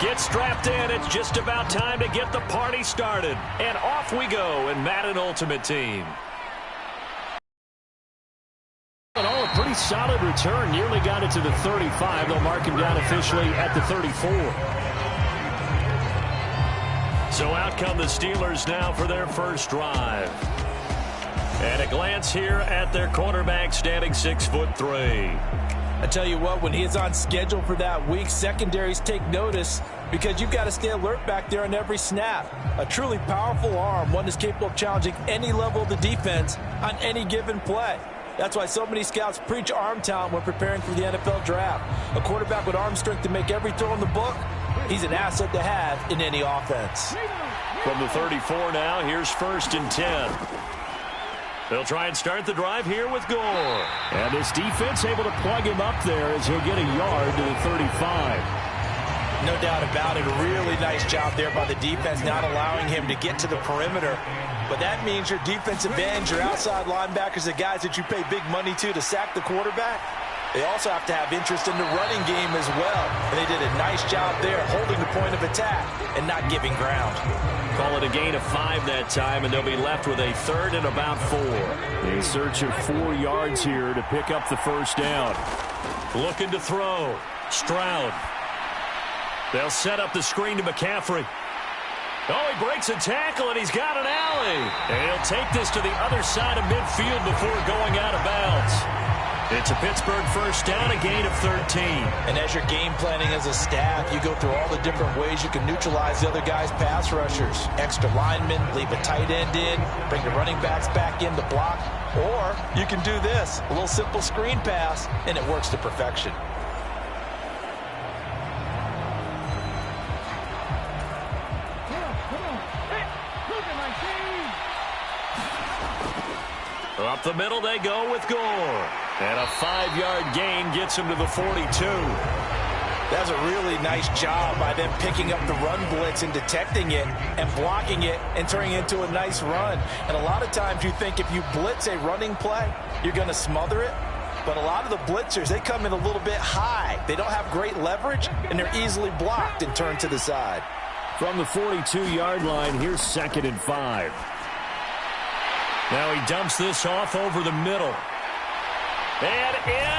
Get strapped in. It's just about time to get the party started. And off we go in Madden Ultimate Team. A pretty solid return. Nearly got it to the 35. They'll mark him down officially at the 34. So out come the Steelers now for their first drive. And a glance here at their quarterback, standing 6'3". I tell you what, when he is on schedule for that week, secondaries take notice because you've got to stay alert back there on every snap. A truly powerful arm, one that's capable of challenging any level of the defense on any given play. That's why so many scouts preach arm talent when preparing for the NFL draft. A quarterback with arm strength to make every throw in the book, he's an asset to have in any offense. From the 34 now, here's 1st and 10. They'll try and start the drive here with Gore. And this defense able to plug him up there as he'll get a yard to the 35. No doubt about it. A really nice job there by the defense, not allowing him to get to the perimeter. But that means your defensive ends, your outside linebackers, the guys that you pay big money to sack the quarterback, they also have to have interest in the running game as well. And they did a nice job there holding the point of attack and not giving ground. Call it a gain of 5 that time, and they'll be left with a 3rd and about 4. In search of 4 yards here to pick up the first down. Looking to throw. Stroud. They'll set up the screen to McCaffrey. Oh, he breaks a tackle, and he's got an alley. And he'll take this to the other side of midfield before going out of bounds. It's a Pittsburgh first down, a gain of 13. And as you're game planning as a staff, you go through all the different ways you can neutralize the other guy's pass rushers. Extra linemen, leave a tight end in, bring the running backs back in to block. Or you can do this, a little simple screen pass, and it works to perfection. Up the middle they go with Gore. And a 5-yard gain gets him to the 42. That's a really nice job by them picking up the run blitz and detecting it and blocking it and turning it into a nice run. And a lot of times you think if you blitz a running play, you're going to smother it. But a lot of the blitzers, they come in a little bit high. They don't have great leverage, and they're easily blocked and turned to the side. From the 42-yard line, here's 2nd and 5. Now he dumps this off over the middle. And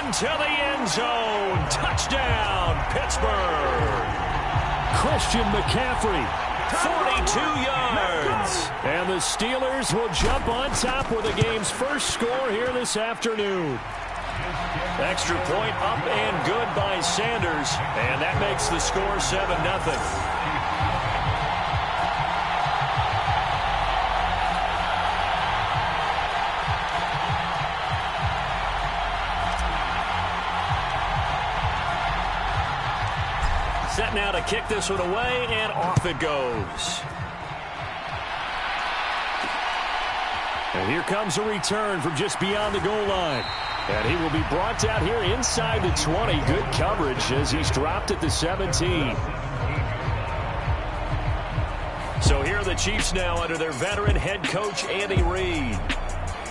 into the end zone. Touchdown, Pittsburgh. Christian McCaffrey, 42 yards. And the Steelers will jump on top with the game's first score here this afternoon. Extra point up and good by Sanders. And that makes the score 7-0. Set now to kick this one away, and off it goes. And here comes a return from just beyond the goal line. And he will be brought down here inside the 20. Good coverage as he's dropped at the 17. So here are the Chiefs now under their veteran head coach, Andy Reid.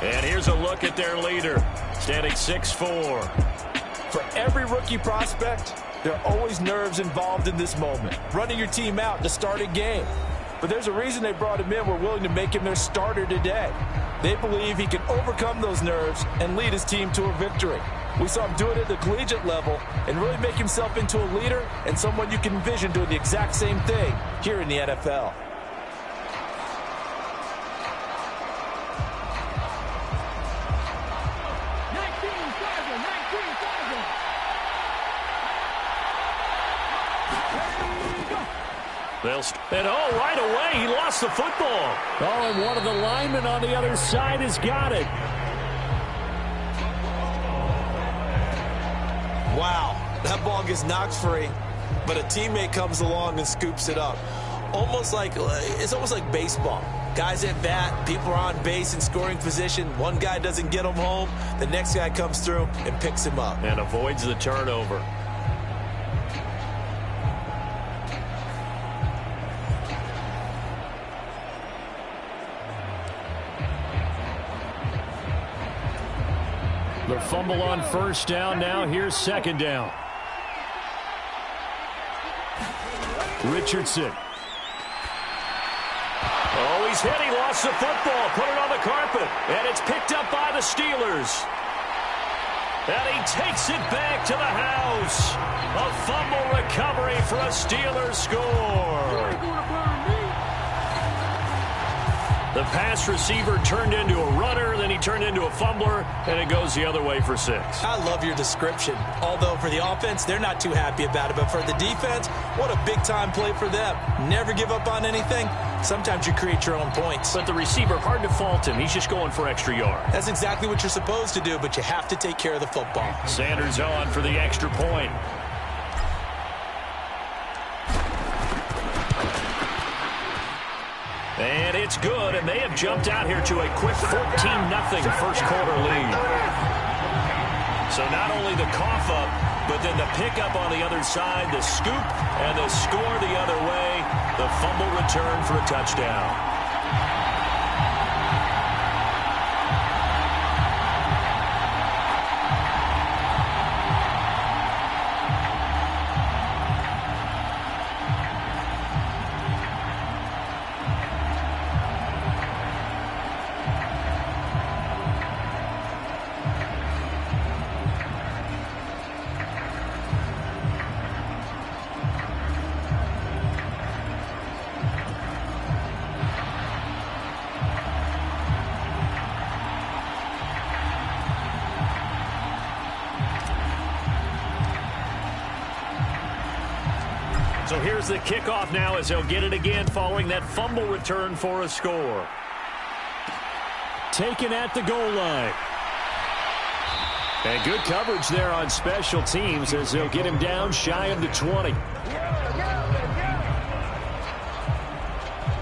And here's a look at their leader, standing 6'4". For every rookie prospect, there are always nerves involved in this moment. Running your team out to start a game. But there's a reason they brought him in. We're willing to make him their starter today. They believe he can overcome those nerves and lead his team to a victory. We saw him do it at the collegiate level and really make himself into a leader and someone you can envision doing the exact same thing here in the NFL. And right away, he lost the football. Oh, and one of the linemen on the other side has got it. Wow, that ball gets knocked free, but a teammate comes along and scoops it up. It's almost like baseball. Guys at bat, people are on base in scoring position. One guy doesn't get him home. The next guy comes through and picks him up. And avoids the turnover. The fumble on first down. Now here's 2nd down. Richardson. Oh, he's hit. He lost the football. Put it on the carpet. And it's picked up by the Steelers. And he takes it back to the house. A fumble recovery for a Steelers score. The pass receiver turned into a runner, then he turned into a fumbler, and it goes the other way for 6. I love your description. Although for the offense, they're not too happy about it. But for the defense, what a big-time play for them. Never give up on anything. Sometimes you create your own points. But the receiver, hard to fault him. He's just going for extra yards. That's exactly what you're supposed to do, but you have to take care of the football. Sanders on for the extra point. And it's good, and they have jumped out here to a quick 14-0 first quarter lead. So not only the cough up, but then the pickup on the other side, the scoop, and the score the other way, the fumble return for a touchdown. So here's the kickoff now as they'll get it again following that fumble return for a score. Taken at the goal line. And good coverage there on special teams as they'll get him down shy of the 20.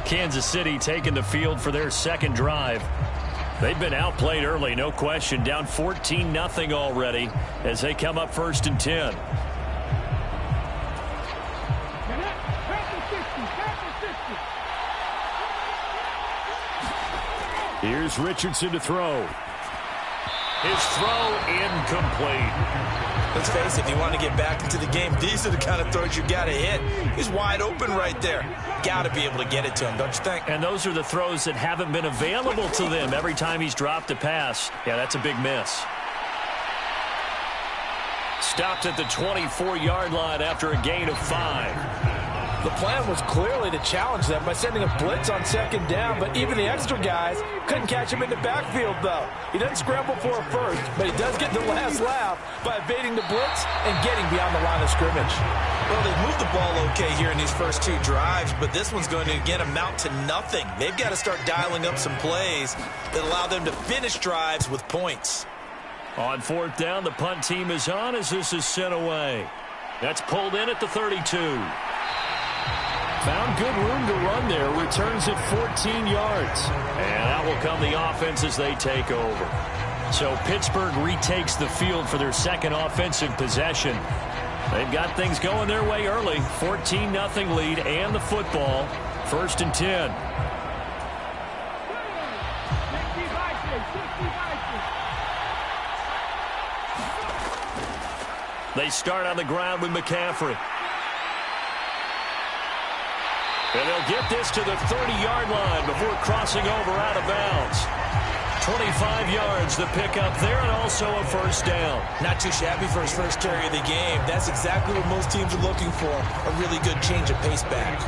Kansas City taking the field for their second drive. They've been outplayed early, no question. Down 14-0 already as they come up 1st and 10. Here's Richardson to throw. His throw incomplete. Let's face it, if you want to get back into the game, these are the kind of throws you got to hit. He's wide open right there. Got to be able to get it to him, don't you think? And those are the throws that haven't been available to them every time he's dropped a pass. Yeah, that's a big miss. Stopped at the 24-yard line after a gain of 5. The plan was clearly to challenge them by sending a blitz on 2nd down, but even the extra guys couldn't catch him in the backfield, though. He doesn't scramble for a first, but he does get the last laugh by evading the blitz and getting beyond the line of scrimmage. Well, they've moved the ball okay here in these first 2 drives, but this one's going to, again, amount to nothing. They've got to start dialing up some plays that allow them to finish drives with points. On 4th down, the punt team is on as this is sent away. That's pulled in at the 32. Found good room to run there. Returns it 14 yards. And out will come the offense as they take over. So Pittsburgh retakes the field for their second offensive possession. They've got things going their way early. 14-0 lead and the football. 1st and 10. They start on the ground with McCaffrey. And they'll get this to the 30-yard line before crossing over out of bounds. 25 yards the pickup there, and also a 1st down. Not too shabby for his first carry of the game. That's exactly what most teams are looking for, a really good change of pace back.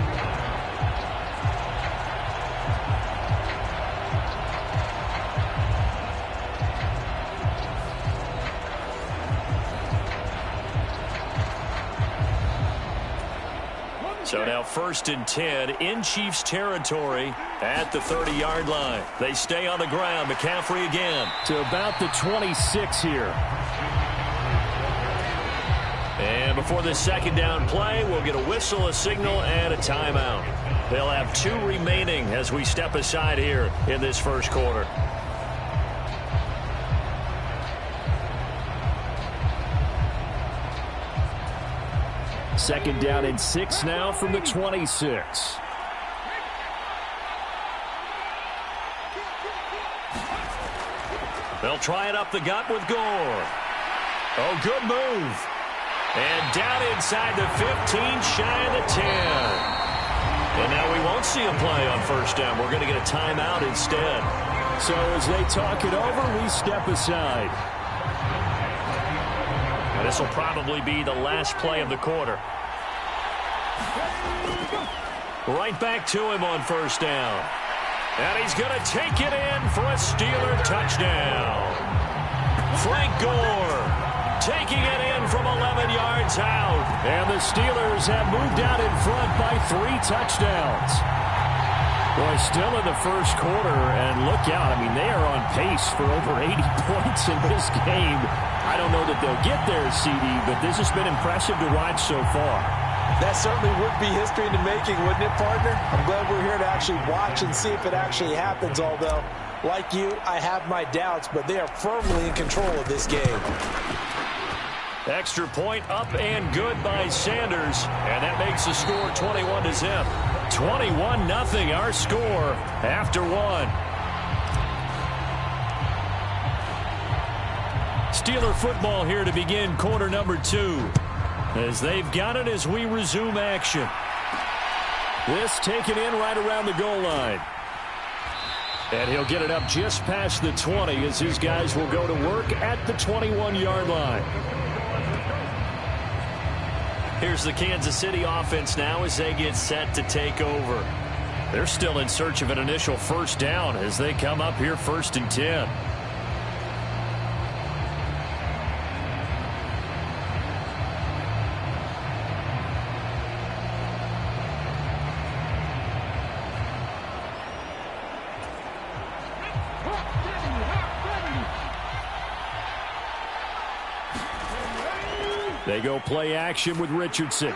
So now 1st and 10 in Chiefs territory at the 30-yard line. They stay on the ground. McCaffrey again to about the 26 here. And before this 2nd down play, we'll get a whistle, a signal, and a timeout. They'll have 2 remaining as we step aside here in this first quarter. Second down and 6 now from the 26. They'll try it up the gut with Gore. Oh, good move. And down inside the 15, shy of the 10. And now we won't see a play on first down. We're going to get a timeout instead. So as they talk it over, we step aside. And this will probably be the last play of the quarter. Right back to him on first down. And he's going to take it in for a Steeler touchdown. Frank Gore taking it in from 11 yards out. And the Steelers have moved out in front by 3 touchdowns. Boy, still in the first quarter, and look out. I mean, they are on pace for over 80 points in this game. I don't know that they'll get there, CD, but this has been impressive to watch so far. That certainly would be history in the making, wouldn't it, partner? I'm glad we're here to actually watch and see if it actually happens, although, like you, I have my doubts, but they are firmly in control of this game. Extra point up and good by Sanders, and that makes the score 21-0. 21-0 our score after 1. Steeler football here to begin quarter number 2. As they've got it as we resume action. This taken in right around the goal line. And he'll get it up just past the 20 as his guys will go to work at the 21-yard line. Here's the Kansas City offense now as they get set to take over. They're still in search of an initial first down as they come up here 1st and 10. They go play action with Richardson.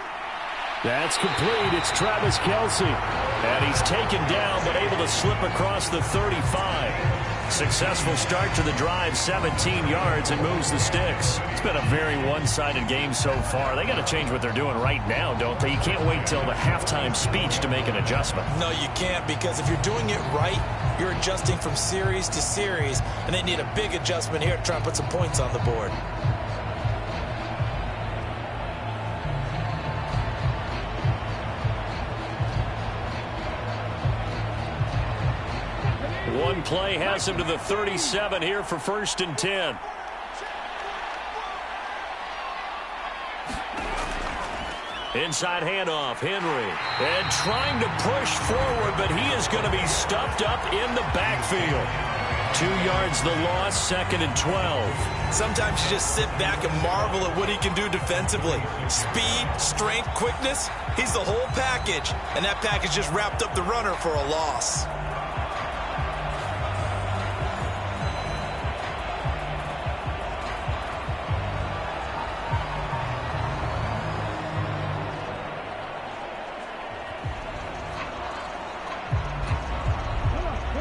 That's complete. It's Travis Kelce. And he's taken down but able to slip across the 35. Successful start to the drive, 17 yards, and moves the sticks. It's been a very one-sided game so far. They got to change what they're doing right now, don't they? You can't wait till the halftime speech to make an adjustment. No, you can't, because if you're doing it right, you're adjusting from series to series, and they need a big adjustment here to try and put some points on the board. One play has him to the 37 here for 1st and 10. Inside handoff, Henry. And trying to push forward, but he is going to be stuffed up in the backfield. 2 yards the loss, 2nd and 12. Sometimes you just sit back and marvel at what he can do defensively. Speed, strength, quickness, he's the whole package. And that package just wrapped up the runner for a loss.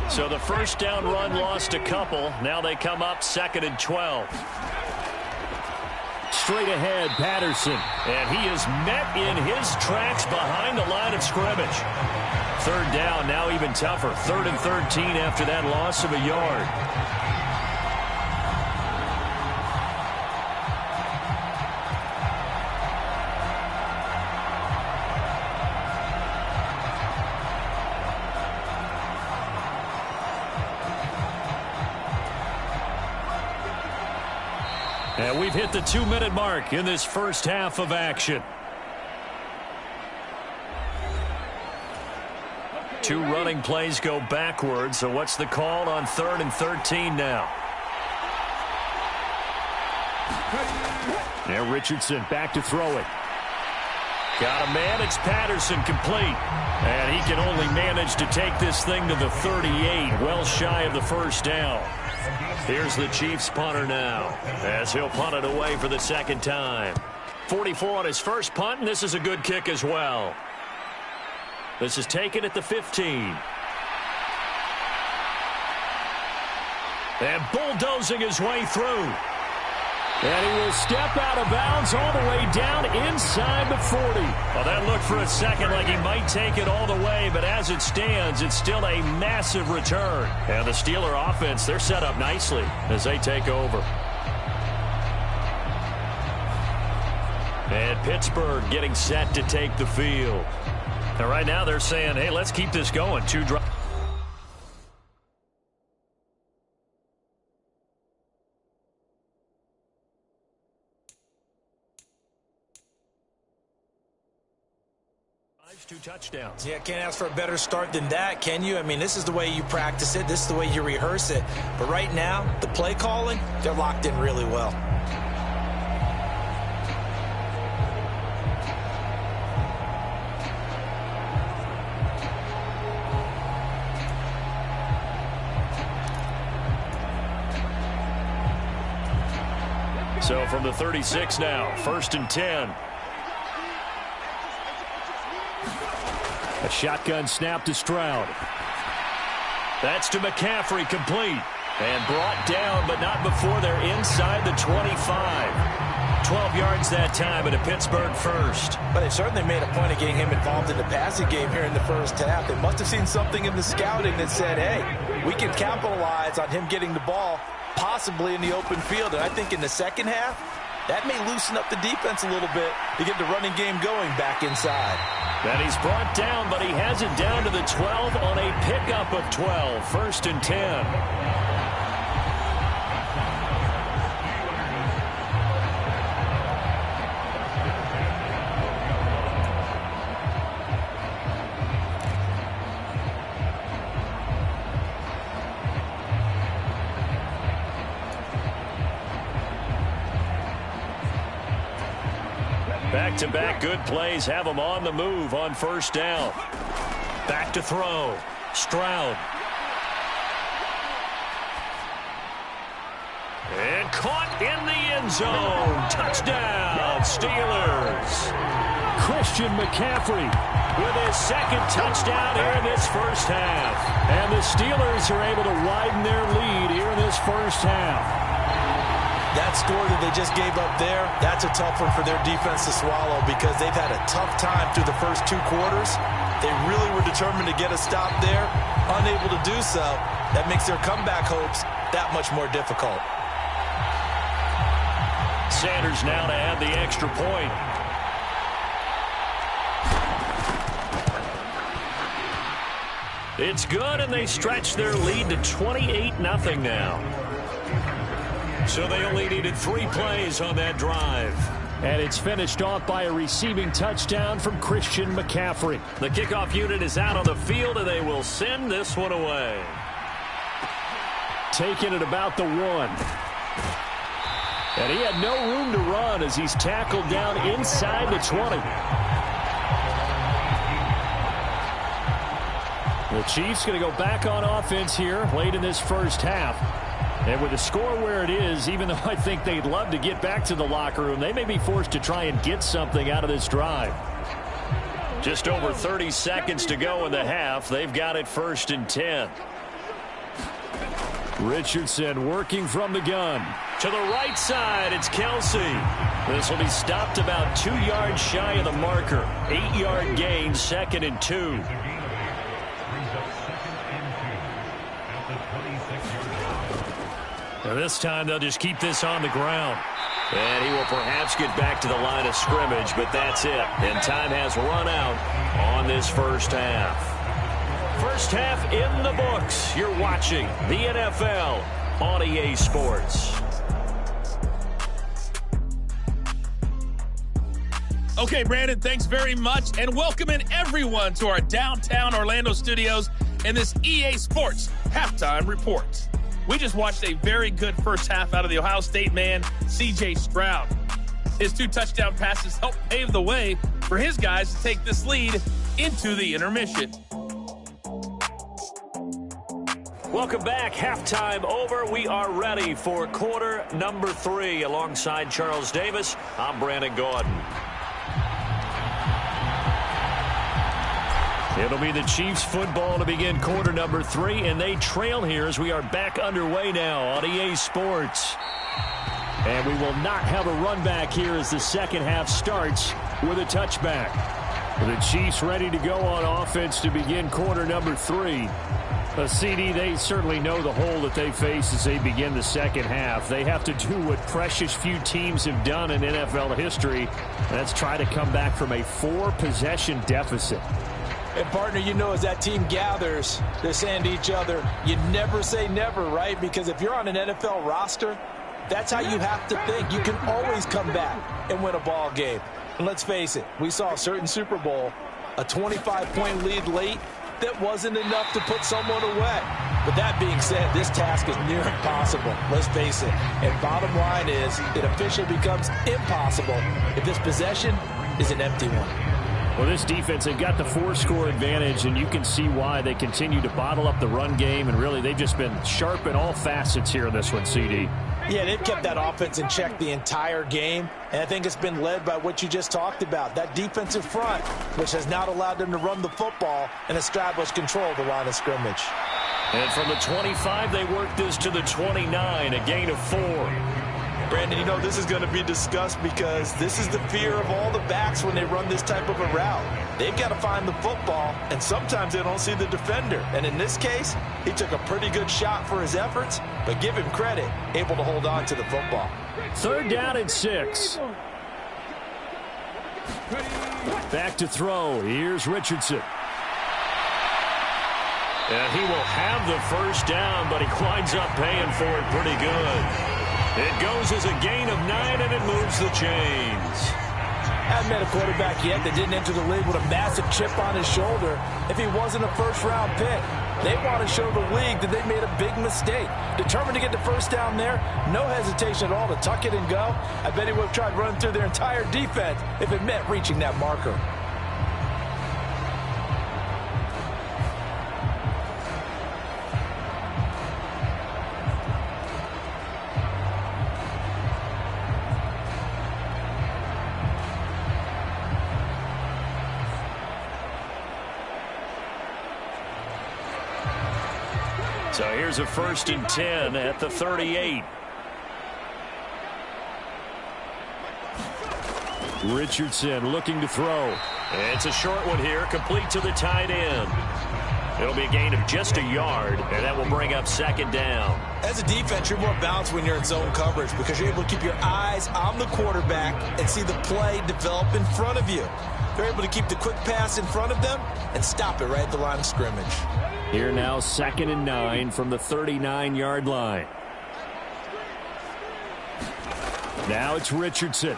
So the first down run lost a couple. Now they come up 2nd and 12. Straight ahead, Patterson. And he is met in his tracks behind the line of scrimmage. 3rd down, now even tougher. 3rd and 13 after that loss of a yard. And we've hit the 2-minute mark in this first half of action. 2 running plays go backwards. So what's the call on 3rd and 13 now? Now Richardson back to throw it. Got a man. It's Patterson complete. And he can only manage to take this thing to the 38, well shy of the first down. Here's the Chiefs punter now as he'll punt it away for the 2nd time. 44 on his first punt, and this is a good kick as well. This is taken at the 15. And bulldozing his way through. And he will step out of bounds all the way down inside the 40. Well, that looked for a second like he might take it all the way, but as it stands, it's still a massive return. And the Steeler offense, they're set up nicely as they take over. And Pittsburgh getting set to take the field. And right now they're saying, hey, let's keep this going. 2 drives. Two touchdowns. Yeah, can't ask for a better start than that, can you? I mean, this is the way you practice it. This is the way you rehearse it. But right now, the play calling, they're locked in really well. So from the 36 now, 1st and 10. A shotgun snap to Stroud. That's to McCaffrey, complete. And brought down, but not before they're inside the 25. 12 yards that time, and a Pittsburgh first. But they certainly made a point of getting him involved in the passing game here in the first half. They must have seen something in the scouting that said, hey, we can capitalize on him getting the ball, possibly in the open field. And I think in the second half, that may loosen up the defense a little bit to get the running game going back inside. And he's brought down, but he has it down to the 12 on a pickup of 12. 1st and 10. Back-to-back good plays have them on the move on 1st down. Back to throw. Stroud. And caught in the end zone. Touchdown, Steelers. Christian McCaffrey With his 2nd touchdown here in this first half. And the Steelers are able to widen their lead here in this first half. That score that they just gave up there, that's a tough one for their defense to swallow because they've had a tough time through the first 2 quarters. They really were determined to get a stop there, unable to do so. That makes their comeback hopes that much more difficult. Sanders now to add the extra point. It's good, and they stretch their lead to 28-0 now. So they only needed 3 plays on that drive. And it's finished off by a receiving touchdown from Christian McCaffrey. The kickoff unit is out on the field, and they will send this one away. Taking it about the 1. And he had no room to run as he's tackled down inside the 20. The Chiefs going to go back on offense here late in this first half. And with the score where it is, even though I think they'd love to get back to the locker room, they may be forced to try and get something out of this drive. Just over 30 seconds to go in the half. They've got it 1st and 10. Richardson working from the gun. To the right side, it's Kelsey. This will be stopped about 2 yards shy of the marker. 8-yard gain, 2nd and 2. Now this time they'll just keep this on the ground. And he will perhaps get back to the line of scrimmage, but that's it. And time has run out on this first half. First half in the books. You're watching the NFL on EA Sports. Okay, Brandon, thanks very much. And welcome in everyone to our downtown Orlando studios and this EA Sports Halftime Report. We just watched a very good first half out of the Ohio State man, C.J. Stroud. His 2 touchdown passes helped pave the way for his guys to take this lead into the intermission. Welcome back. Halftime over. We are ready for quarter number 3. Alongside Charles Davis, I'm Brandon Gordon. It'll be the Chiefs football to begin quarter number 3, and they trail here as we are back underway now on EA Sports. And we will not have a run back here as the second half starts with a touchback. The Chiefs ready to go on offense to begin quarter number 3. CD, they certainly know the hole that they face as they begin the second half. They have to do what precious few teams have done in NFL history. That's try to come back from a 4-possession deficit. And, partner, you know, as that team gathers, they're saying to each other, you never say never, right? Because if you're on an NFL roster, that's how you have to think. You can always come back and win a ball game. And let's face it, we saw a certain Super Bowl, a 25-point lead late, that wasn't enough to put someone away. But that being said, this task is near impossible. Let's face it. And bottom line is, it officially becomes impossible if this possession is an empty one. Well, this defense, they've got the 4-score advantage, and you can see why they continue to bottle up the run game. And really, they've just been sharp in all facets here in this one, CD. Yeah, they've kept that offense in check the entire game, and I think it's been led by what you just talked about, that defensive front, which has not allowed them to run the football and establish control of the line of scrimmage. And from the 25, they work this to the 29, a gain of 4. Brandon, you know, this is going to be discussed because this is the fear of all the backs when they run this type of a route. They've got to find the football, and sometimes they don't see the defender. And in this case, he took a pretty good shot for his efforts, but give him credit, able to hold on to the football. 3rd down and 6. Back to throw. Here's Richardson. And he will have the first down, but he winds up paying for it pretty good. It goes as a gain of 9, and it moves the chains. Haven't met a quarterback yet that didn't enter the league with a massive chip on his shoulder if he wasn't a first-round pick. They want to show the league that they made a big mistake. Determined to get the first down there, no hesitation at all to tuck it and go. I bet he would have tried running through their entire defense if it meant reaching that marker. So here's a 1st and 10 at the 38. Richardson looking to throw. It's a short one here, complete to the tight end. It'll be a gain of just a yard, and that will bring up 2nd down. As a defense, you're more balanced when you're in zone coverage because you're able to keep your eyes on the quarterback and see the play develop in front of you. They're able to keep the quick pass in front of them and stop it right at the line of scrimmage. Here now, 2nd and 9 from the 39-yard line. Now it's Richardson.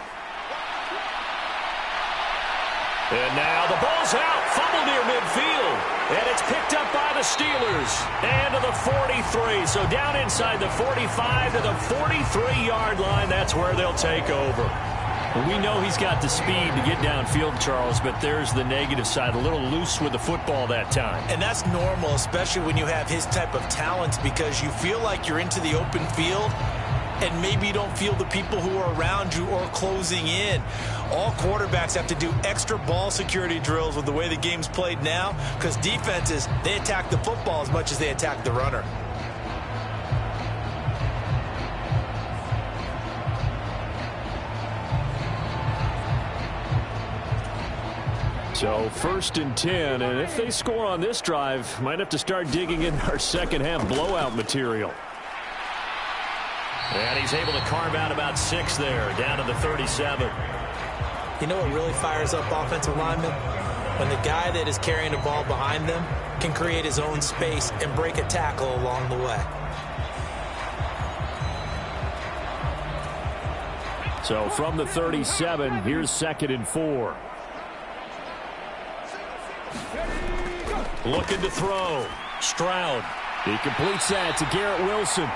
And now the ball's out, fumble near midfield. And it's picked up by the Steelers. And to the 43. So down inside the 45 to the 43-yard line. That's where they'll take over. Well, we know he's got the speed to get downfield, Charles, but there's the negative side. A little loose with the football that time. And that's normal, especially when you have his type of talents, because you feel like you're into the open field and maybe you don't feel the people who are around you or closing in. All quarterbacks have to do extra ball security drills with the way the game's played now, because defenses, they attack the football as much as they attack the runner. So 1st and 10, and if they score on this drive, might have to start digging in our second half blowout material. And he's able to carve out about 6 there, down to the 37. You know what really fires up offensive linemen? When the guy that is carrying the ball behind them can create his own space and break a tackle along the way. So from the 37, here's 2nd and 4. Looking to throw. Stroud. He completes that to Garrett Wilson.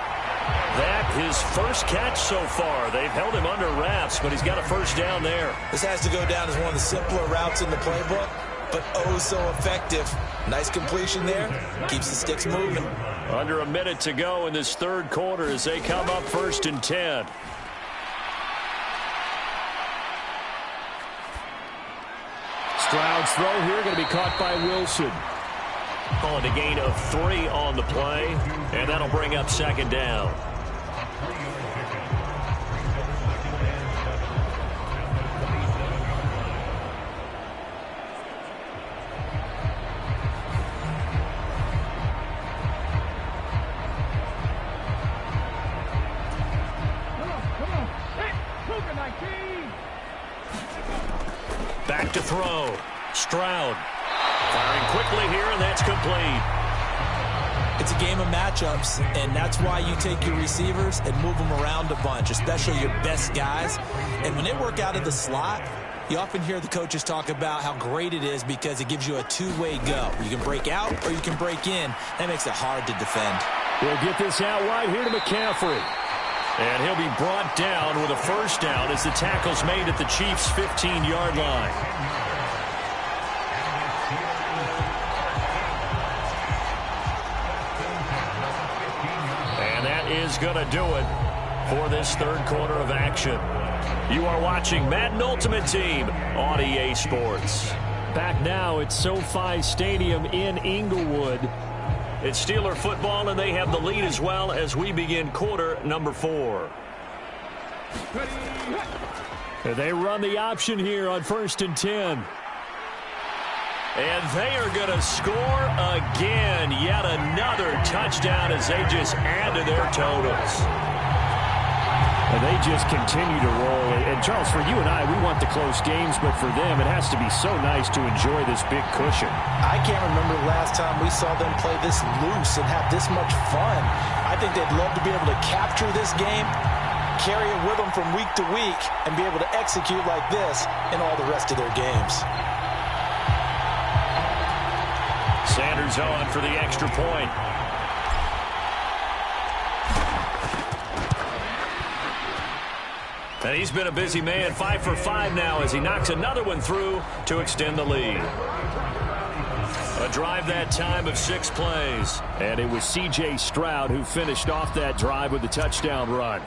That his first catch so far. They've held him under wraps, but he's got a first down there. This has to go down as one of the simpler routes in the playbook, but oh so effective. Nice completion there. Keeps the sticks moving. Under a minute to go in this 3rd quarter as they come up 1st and 10. Stroud's throw here going to be caught by Wilson. Calling a gain of 3 on the play, and that'll bring up 2nd down. to throw. Stroud firing quickly here, and that's complete. It's a game of matchups, and that's why you take your receivers and move them around a bunch, especially your best guys. And when they work out of the slot, you often hear the coaches talk about how great it is because it gives you a two-way go. You can break out or you can break in. That makes it hard to defend. We'll get this out wide here to McCaffrey. And he'll be brought down with a first down as the tackle's made at the Chiefs' 15-yard line. And that is going to do it for this third quarter of action. You are watching Madden Ultimate Team on EA Sports. Back now at SoFi Stadium in Inglewood. It's Steeler football, and they have the lead as well as we begin quarter number 4. They run the option here on 1st and 10. And they are going to score again. Yet another touchdown as they just add to their totals. And they just continue to roll. And, Charles, for you and I, we want the close games, but for them, it has to be so nice to enjoy this big cushion. I can't remember the last time we saw them play this loose and have this much fun. I think they'd love to be able to capture this game, carry it with them from week to week, and be able to execute like this in all the rest of their games. Sanders on for the extra point. And he's been a busy man, 5 for 5 now as he knocks another one through to extend the lead. A drive that time of 6 plays. And it was C.J. Stroud who finished off that drive with the touchdown run.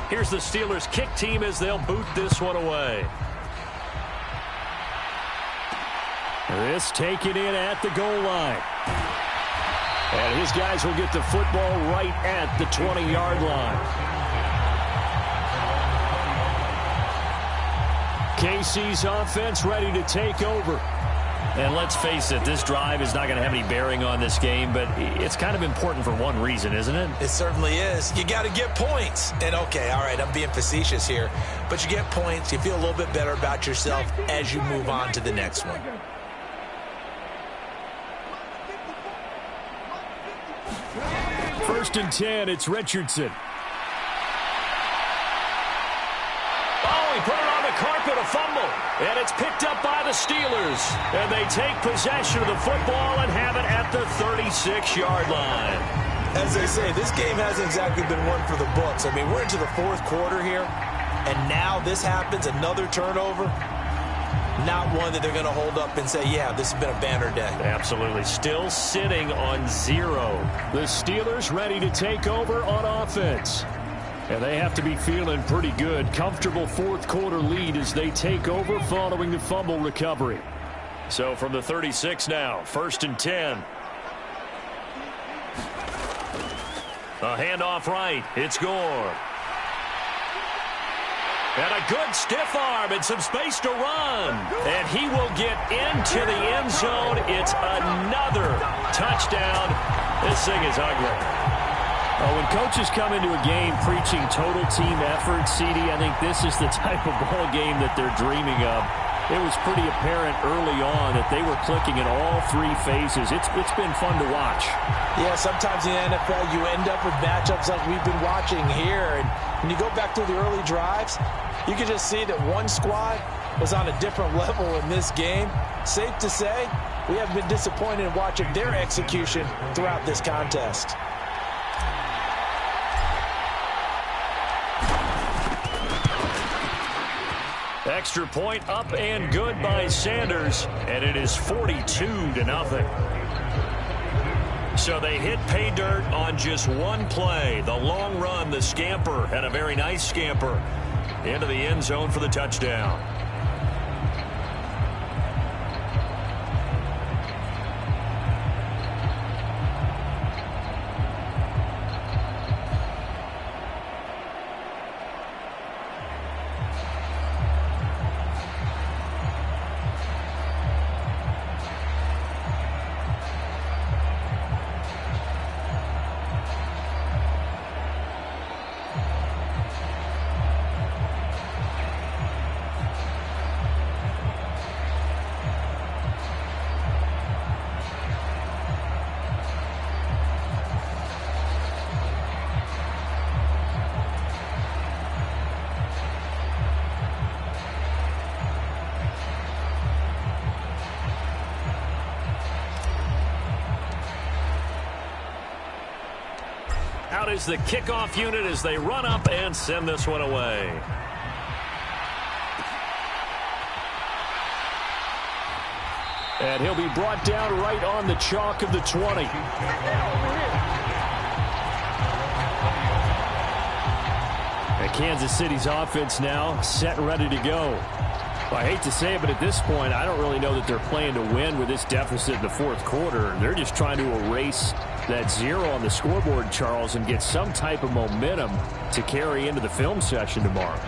Here's the Steelers kick team as they'll boot this one away. This taken in at the goal line. And his guys will get the football right at the 20-yard line. KC's offense ready to take over. And let's face it, this drive is not going to have any bearing on this game, but it's kind of important for one reason, isn't it? It certainly is. You got to get points. And, okay, all right, I'm being facetious here. But you get points, you feel a little bit better about yourself as you move on to the next one. First and 10, it's Richardson. Oh, he put it on the carpet, a fumble. And it's picked up by the Steelers. And they take possession of the football and have it at the 36-yard line. As they say, this game hasn't exactly been one for the books. I mean, we're into the fourth quarter here, and now this happens, another turnover. Not one that they're going to hold up and say, yeah, this has been a banner day. Absolutely. Still sitting on 0. The Steelers ready to take over on offense. And they have to be feeling pretty good. Comfortable fourth quarter lead as they take over following the fumble recovery. So from the 36 now, 1st and 10. A handoff right. It's Gore. And a good stiff arm and some space to run. And he will get into the end zone. It's another touchdown. This thing is ugly. When coaches come into a game preaching total team effort, CD, I think this is the type of ball game that they're dreaming of. It was pretty apparent early on that they were clicking in all 3 phases. It's been fun to watch. Yeah, sometimes in the NFL you end up with matchups like we've been watching here. And when you go back through the early drives, you can just see that one squad was on a different level in this game. Safe to say, we have been disappointed in watching their execution throughout this contest. Extra point up and good by Sanders, and it is 42-0. So they hit pay dirt on just one play. The long run, the scamper, and a very nice scamper into the end zone for the touchdown. out is the kickoff unit as they run up and send this one away. And he'll be brought down right on the chalk of the 20. And Kansas City's offense now set and ready to go. Well, I hate to say it, but at this point, I don't really know that they're playing to win with this deficit in the fourth quarter. They're just trying to erase that 0 on the scoreboard, Charles, and get some type of momentum to carry into the film session tomorrow.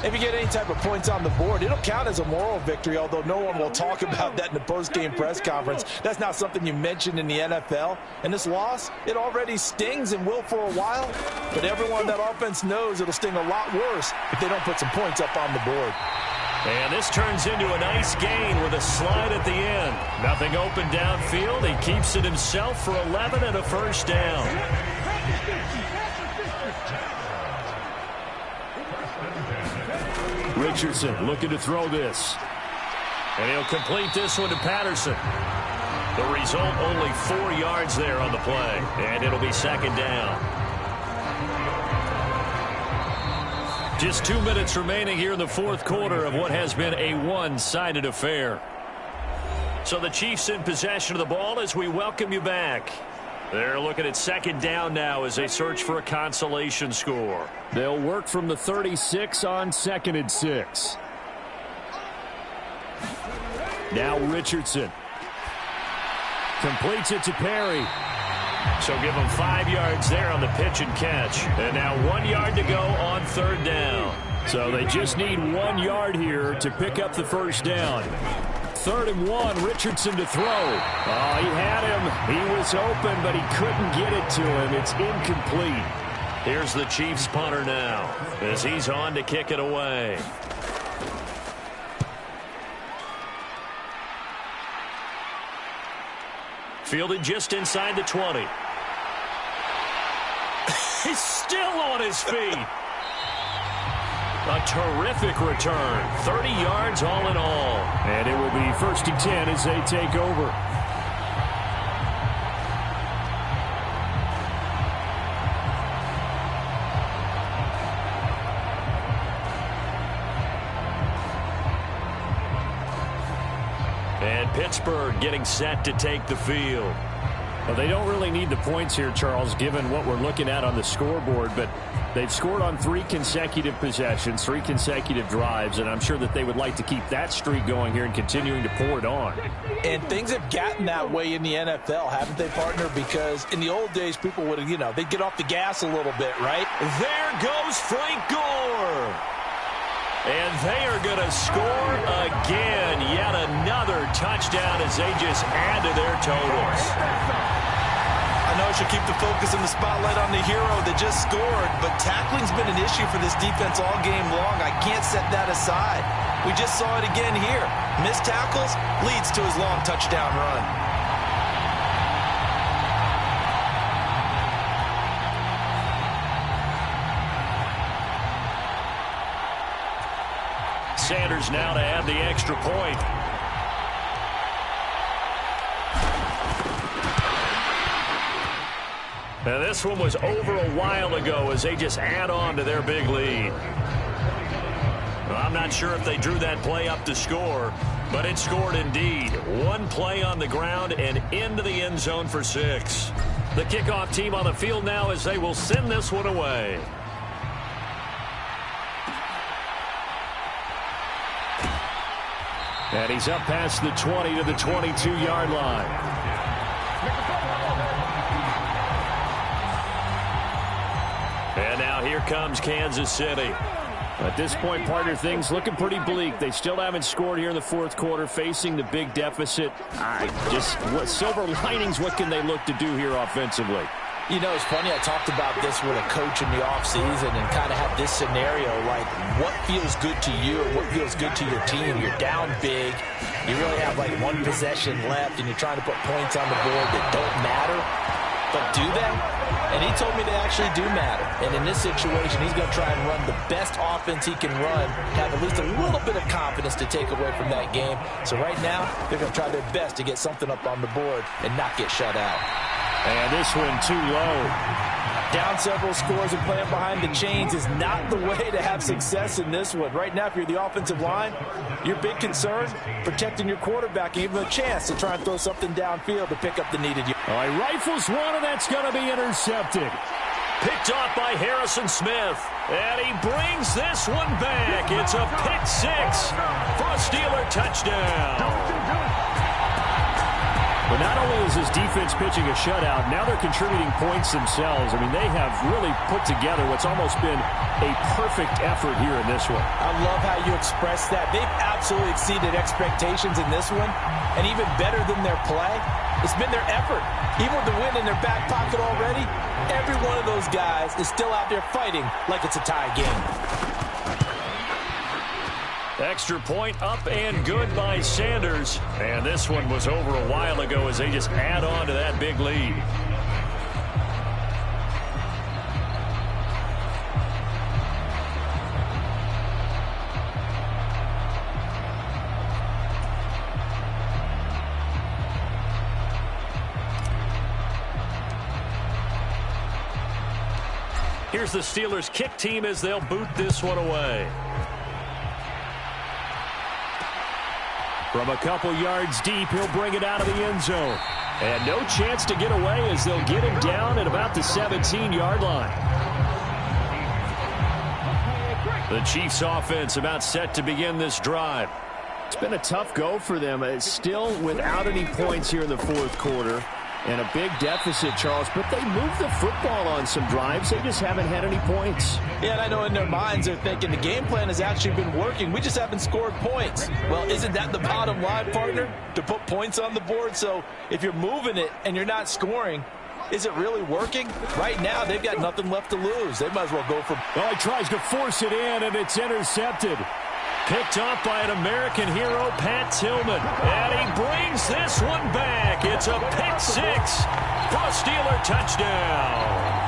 If you get any type of points on the board, it'll count as a moral victory, although no one will talk about that in the post-game press conference. That's not something you mentioned in the NFL. And this loss, it already stings and will for a while. But everyone on that offense knows it'll sting a lot worse if they don't put some points up on the board. And this turns into a nice gain with a slide at the end. Nothing open downfield. He keeps it himself for 11 and a first down. Richardson looking to throw this. And he'll complete this one to Patterson. The result, only 4 yards there on the play. And it'll be second down. Just 2 minutes remaining here in the fourth quarter of what has been a one-sided affair. So the Chiefs in possession of the ball as we welcome you back. They're looking at second down now as they search for a consolation score. They'll work from the 36 on 2nd and 6. Now Richardson. Completes it to Perry. So give them 5 yards there on the pitch and catch. And now 1 yard to go on third down. So they just need 1 yard here to pick up the first down. 3rd and 1, Richardson to throw. Oh, he had him. He was open, but he couldn't get it to him. It's incomplete. Here's the Chiefs punter now as he's on to kick it away. Fielded just inside the 20. He's still on his feet. A terrific return. 30 yards all in all. And it will be 1st and 10 as they take over. And Pittsburgh getting set to take the field. Well, they don't really need the points here, Charles, given what we're looking at on the scoreboard, but they've scored on 3 consecutive possessions, 3 consecutive drives, and I'm sure that they would like to keep that streak going here and continuing to pour it on. And things have gotten that way in the NFL, haven't they, partner? Because in the old days, people would have, they'd get off the gas a little bit, right? There goes Frank Gore. And they are going to score again. Yet another touchdown as they just add to their totals. I know I should keep the focus and the spotlight on the hero that just scored, but tackling's been an issue for this defense all game long. I can't set that aside. We just saw it again here. Missed tackles leads to his long touchdown run. Sanders now to add the extra point. Now this one was over a while ago as they just add on to their big lead. Well, I'm not sure if they drew that play up to score, but it scored indeed. 1 play on the ground and into the end zone for 6. The kickoff team on the field now as they will send this one away. And he's up past the 20 to the 22-yard line. And now here comes Kansas City. At this point, partner, things looking pretty bleak. They still haven't scored here in the fourth quarter, facing the big deficit. Silver linings, what can they look to do here offensively? It's funny, I talked about this with a coach in the offseason and kind of had this scenario, like what feels good to you or what feels good to your team. You're down big. You really have like 1 possession left and you're trying to put points on the board that don't matter. But do they? And he told me they actually do matter. And in this situation, he's going to try and run the best offense he can run, have at least a little bit of confidence to take away from that game. So right now, they're going to try their best to get something up on the board and not get shut out. And this one too low. Down several scores and playing behind the chains is not the way to have success in this one. Right now, if you're the offensive line, your big concern, protecting your quarterback and even a chance to try and throw something downfield to pick up the needed yard. All right, rifles one, and that's going to be intercepted. Picked off by Harrison Smith. And he brings this one back. It's a pick six for a Steeler touchdown. But not only is this defense pitching a shutout, now they're contributing points themselves. I mean, they have really put together what's almost been a perfect effort here in this one. I love how you express that. They've absolutely exceeded expectations in this one. And even better than their play, it's been their effort. Even with the win in their back pocket already, every one of those guys is still out there fighting like it's a tie game. Extra point up and good by Sanders. And this one was over a while ago as they just add on to that big lead. Here's the Steelers' kick team as they'll boot this one away. From a couple yards deep, he'll bring it out of the end zone. And no chance to get away as they'll get him down at about the 17-yard line. The Chiefs' offense about set to begin this drive. It's been a tough go for them. It's still without any points here in the fourth quarter. And a big deficit, Charles, but they moved the football on some drives. They just haven't had any points. Yeah, and I know in their minds they're thinking the game plan has actually been working. We just haven't scored points. Well, isn't that the bottom line, partner? To put points on the board? So if you're moving it and you're not scoring, is it really working? Right now, they've got nothing left to lose. They might as well go for... Well, he tries to force it in, and it's intercepted. Picked off by an American hero, Pat Tillman. And he brings this one back. It's a pick six for a Steeler touchdown.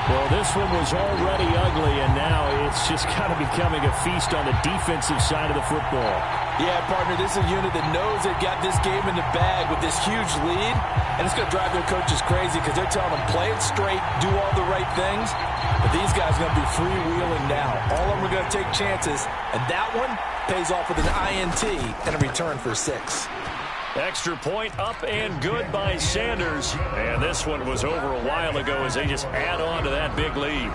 Well, this one was already ugly, and now it's just kind of becoming a feast on the defensive side of the football. Yeah, partner, this is a unit that knows they've got this game in the bag with this huge lead, and it's going to drive their coaches crazy because they're telling them play it straight, do all the right things, but these guys are going to be freewheeling now. All of them are going to take chances, and that one pays off with an INT and a return for 6. Extra point up and good by Sanders. And this one was over a while ago as they just add on to that big lead.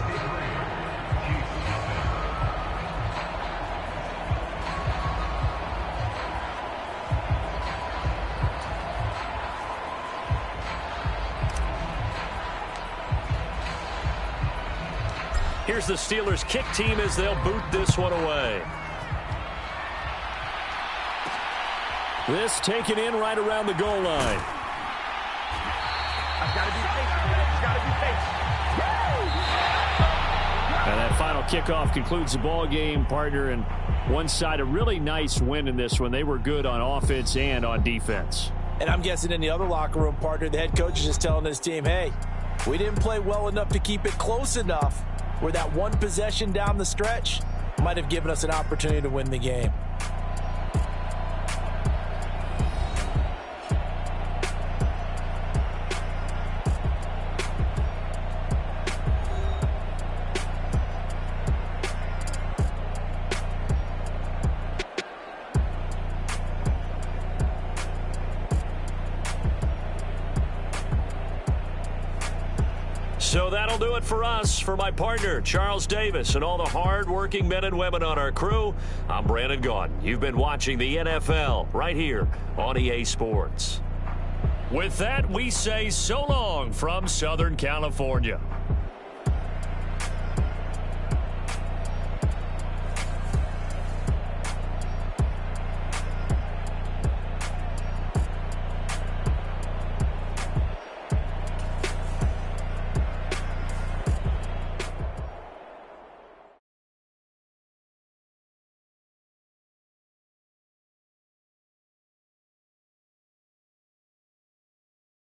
Here's the Steelers' kick team as they'll boot this one away. This taken in right around the goal line. And that final kickoff concludes the ball game, partner. And one side, a really nice win in this one. They were good on offense and on defense. And I'm guessing in the other locker room, partner, the head coach is just telling this team, hey, we didn't play well enough to keep it close enough where that one possession down the stretch might have given us an opportunity to win the game. So that'll do it for us. For my partner, Charles Davis, and all the hard-working men and women on our crew, I'm Brandon Gaudin. You've been watching the NFL right here on EA Sports. With that, we say so long from Southern California.